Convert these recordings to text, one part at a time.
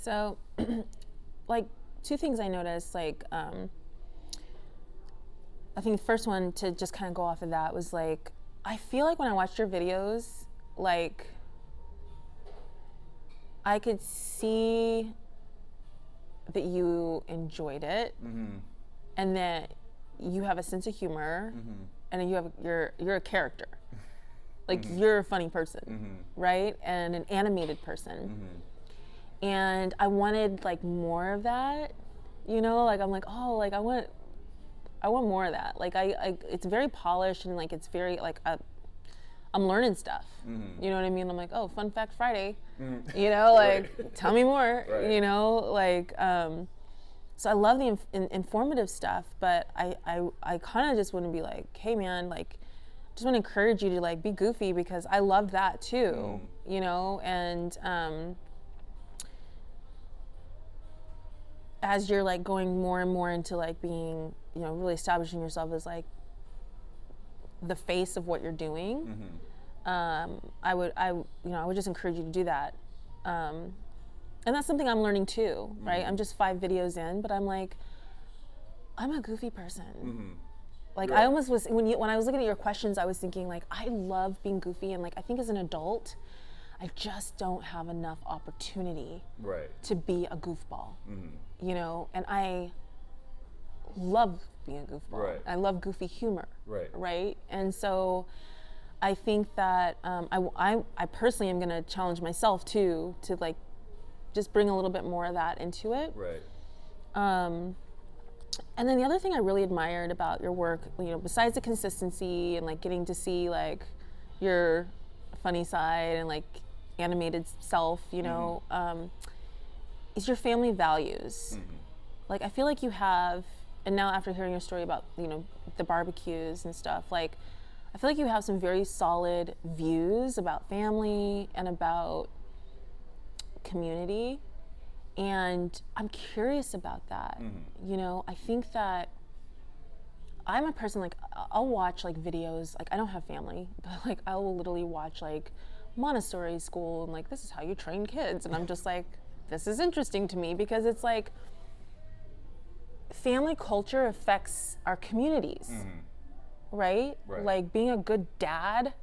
So, like, two things I noticed, like, I think the first one to just kind of go off of that was like, I feel like when I watched your videos, like, I could see that you enjoyed it, and that you have a sense of humor, and you're a character. Like, you're a funny person, right? And an animated person. And I wanted like more of that, you know, like I'm like, oh, like I want more of that. Like I it's very polished, and like it's very like I'm learning stuff. You know what I mean? I'm like, oh, fun fact Friday, you know, like tell me more, you know, like so I love the informative stuff, but I kind of just want to be like, hey man, like just want to encourage you to like be goofy, because I love that too, you know, and as you're like going more and more into like being, you know, really establishing yourself as like the face of what you're doing, I would just encourage you to do that. And that's something I'm learning too, right? I'm just 5 videos in, but I'm like, I'm a goofy person. Like I almost was, when I was looking at your questions, I was thinking like, I love being goofy, and like, I think as an adult, I just don't have enough opportunity to be a goofball, you know, and I love being a goofball. I love goofy humor, right? And so I think that I personally am going to challenge myself too, to like just bring a little bit more of that into it. And then the other thing I really admired about your work, you know, besides the consistency and like getting to see like your funny side and like animated self, you know, is your family values. Like I feel like you have, and now after hearing your story about, you know, the barbecues and stuff, like I feel like you have some very solid views about family and about community. And I'm curious about that. You know, I think that I'm a person, like I'll watch like videos, like I don't have family, but like I will literally watch like Montessori school and like, this is how you train kids. And I'm just like, this is interesting to me, because it's like family culture affects our communities, right? Like being a good dad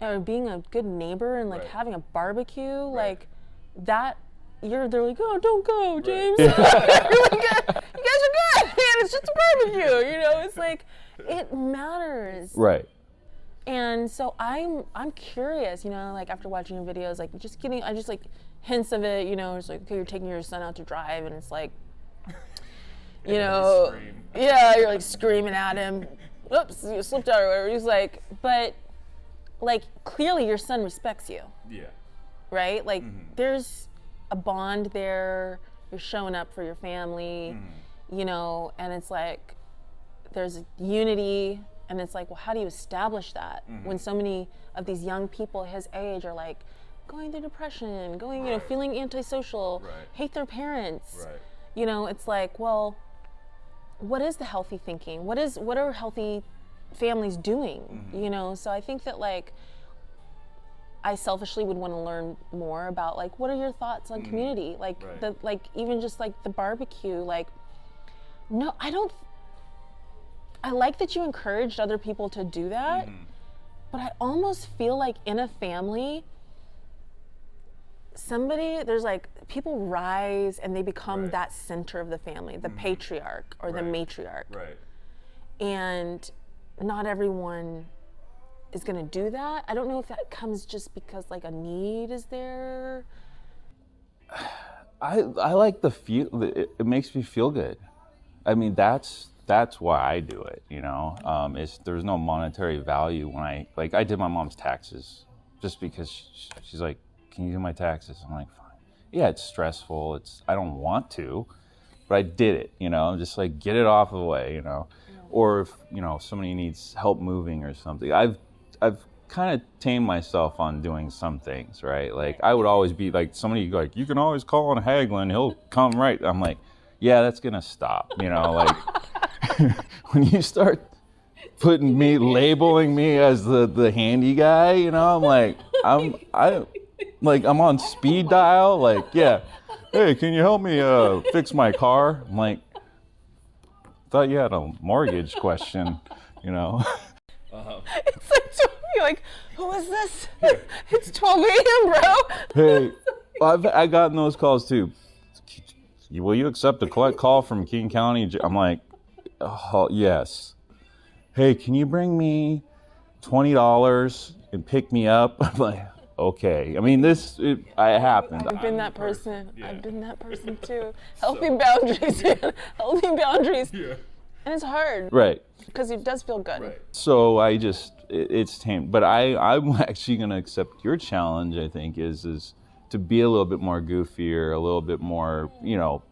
or being a good neighbor and like having a barbecue, like that, they're like, oh, don't go, James. You're like, you guys are good, man. It's just a barbecue, you know. It's like it matters, And so I'm curious, you know, like after watching your videos, like I just like hints of it, you know. It's like, okay, you're taking your son out to drive, and it's like, you know, you're like screaming at him. Oops, you slipped out or whatever. He's like, but like clearly your son respects you. Right? Like there's a bond there. You're showing up for your family, you know, and it's like there's unity, and it's like, well, how do you establish that when so many of these young people his age are like going through depression, you know, feeling antisocial, hate their parents, you know? It's like, well, what is the healthy thinking? What are healthy families doing, you know? So I think that like I selfishly would want to learn more about like, what are your thoughts on community? Like even just like the barbecue, like, no, I like that you encouraged other people to do that, but I almost feel like in a family, there's like, people rise and they become that center of the family, the patriarch or the matriarch. And not everyone is going to do that. I don't know if that comes just because like a need is there. I like the feel. It makes me feel good. I mean, that's why I do it. You know, there's no monetary value when I did my mom's taxes just because she's like, can you do my taxes? I'm like, fine. Yeah, it's stressful. I don't want to, but I did it. You know, just like get it off of the way. You know, or if you know somebody needs help moving or something. I've kind of tamed myself on doing some things, right? Like I would always be like, somebody like, you can always call on Hagglund, he'll come right. I'm like, yeah, that's gonna stop, you know, like when you start labeling me as the handy guy, you know, I'm like, I'm on speed dial, like, yeah, hey, can you help me fix my car? I'm like, thought you had a mortgage question, you know. It's like, who is this? It's 12 a.m., bro. Hey, I gotten those calls too. Will you accept a call from King County? I'm like, oh, yes. Hey, can you bring me $20 and pick me up? I'm like, okay. I mean, it happened. I've been that person. Yeah. I've been that person too. Healthy boundaries. Healthy boundaries. Yeah. And it's hard. Right. Because it does feel good. Right. So it's tame. But I'm actually going to accept your challenge, I think, is to be a little bit more goofier, a little bit more, you know,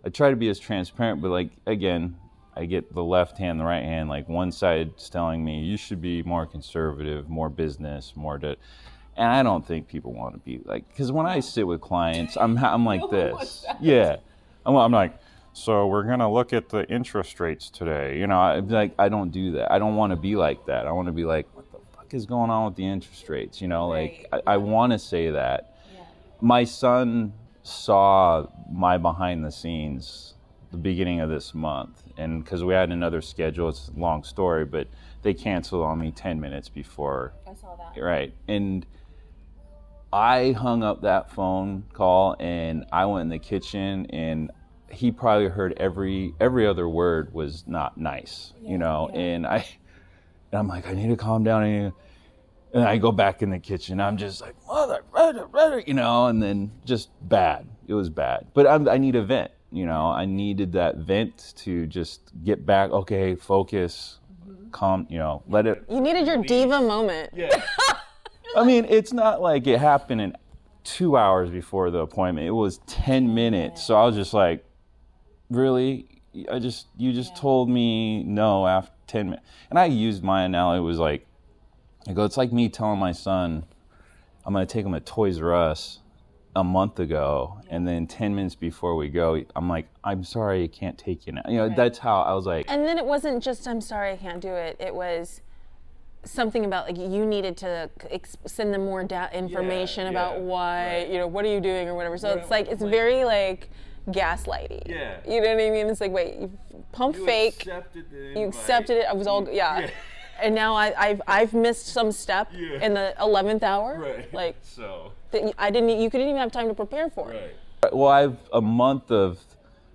I try to be as transparent, but like, again, I get the left hand, the right hand, like one side's telling me you should be more conservative, more business, and I don't think people want to be like, because when I sit with clients, I'm like this. Yeah. I'm like, so we're going to look at the interest rates today. You know, I don't do that. I don't want to be like that. I want to be like, what the fuck is going on with the interest rates? You know, like I want to say that. Yeah. My son saw my behind the scenes the beginning of this month, and because we had another schedule, it's a long story, but they canceled on me 10 minutes before. I saw that. Right. And I hung up that phone call and I went in the kitchen, and he probably heard every other word was not nice, you know. Yeah. And I'm like, I need to calm down. And I go back in the kitchen. I'm just like, mother, you know, and then just bad. It was bad. But I need a vent, you know. I needed that vent to just get back. Okay, focus, calm, you know, let it. You needed your diva moment. Yeah. I mean, it's not like it happened in 2 hours before the appointment. It was 10 minutes. So I was just like, really? You just told me no after 10 minutes. And I used my analogy. It was like, it's like me telling my son I'm going to take him to Toys R Us a month ago, and then 10 minutes before we go, I'm like, I'm sorry, I can't take you now. You know, right. That's how I was like. And then it wasn't just, I'm sorry, I can't do it. It was something about like you needed to send them more information about why, you know, what are you doing or whatever. So it's like, it's very like gaslighty. Yeah. You know what I mean? It's like, wait, you pumped fake. You accepted it. I was all, yeah. And now I've missed some step in the 11th hour. Right. Like, so you couldn't even have time to prepare for it. Right. Well, I have a month of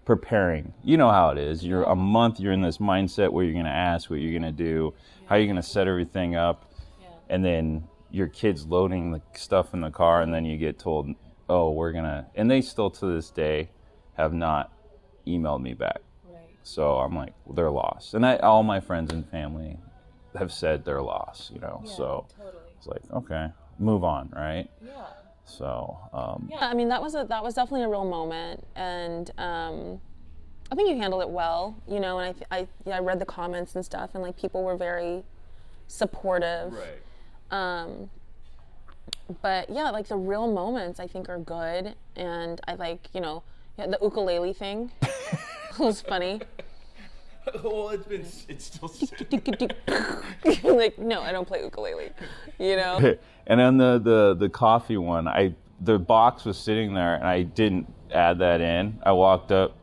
preparing. You know how it is. You're a month, you're in this mindset where you're going to ask, what you're going to do, how you're going to set everything up. Yeah. And then your kid's loading the stuff in the car, and then you get told, oh, we're going to, and they still to this day have not emailed me back. Right. So I'm like, well, they're lost. And all my friends and family have said they're lost, you know. Yeah, so totally. It's like, okay, move on, right? Yeah. So yeah, I mean, that was definitely a real moment, and I think you handled it well, you know. And I read the comments and stuff, and like people were very supportive. Right. But yeah, like the real moments I think are good, and I like, you know, the ukulele thing was funny. Well, it's still like, no, I don't play ukulele, you know. And then the coffee one, the box was sitting there, and I didn't add that in. I walked up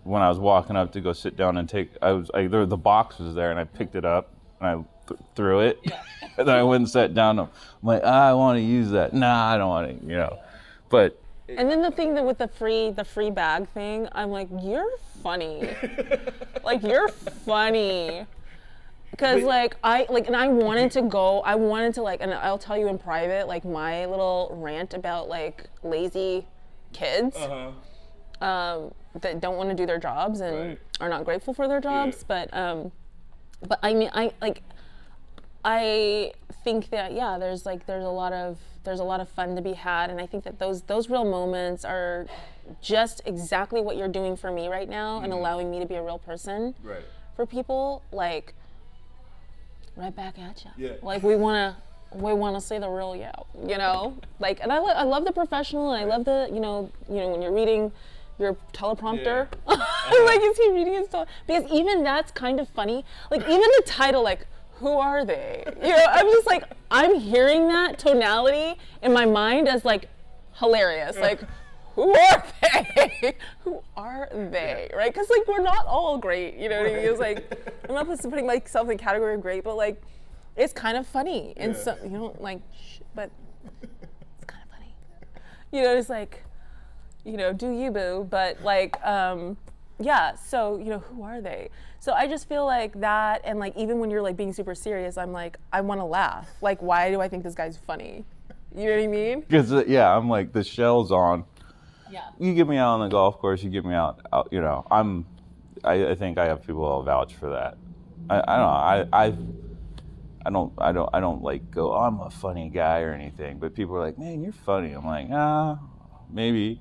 when I was walking up to go sit down and the box was there, and I picked it up and I threw it. Yeah. And then I went and sat down. I'm like, I want to use that. Nah, I don't want to, you know. But. And then the thing that with the free bag thing, I'm like, you're funny. Like, you're funny. Because and I wanted to like, and I'll tell you in private, like my little rant about like lazy kids that don't want to do their jobs and are not grateful for their jobs. Yeah. But I mean, I think that there's a lot of fun to be had, and I think that those real moments are just exactly what you're doing for me right now, and allowing me to be a real person for people. Like, right back at you. Yeah. Like we wanna say the real you know. Like, and I love the professional, and I love the you know when you're reading your teleprompter, like is he reading his because even that's kind of funny. Like even the title, like, who are they? You know, I'm just like, I'm hearing that tonality in my mind as like hilarious. Like, who are they? they? Who are they? Right? Because like we're not all great. You know what I mean? It's like I'm not putting myself in the category of great, but like it's kind of funny. And so you know, like, but it's kind of funny. You know, it's like, you know, do you boo? But like, yeah. So you know, who are they? So I just feel like that, and like even when you're like being super serious, I'm like, I want to laugh. Like, why do I think this guy's funny? You know what I mean? Because I'm like, the shell's on. Yeah. You get me out on the golf course, you get me out, you know, I think I have people that'll vouch for that. I don't like go, oh, I'm a funny guy or anything, but people are like, man, you're funny. I'm like, maybe.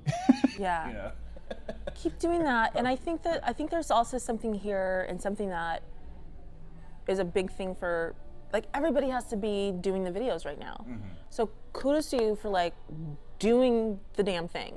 Yeah. You know? Keep doing that. And I think there's also something here, and something that is a big thing for, like, everybody has to be doing the videos right now. Mm-hmm. So kudos to you for like doing the damn thing.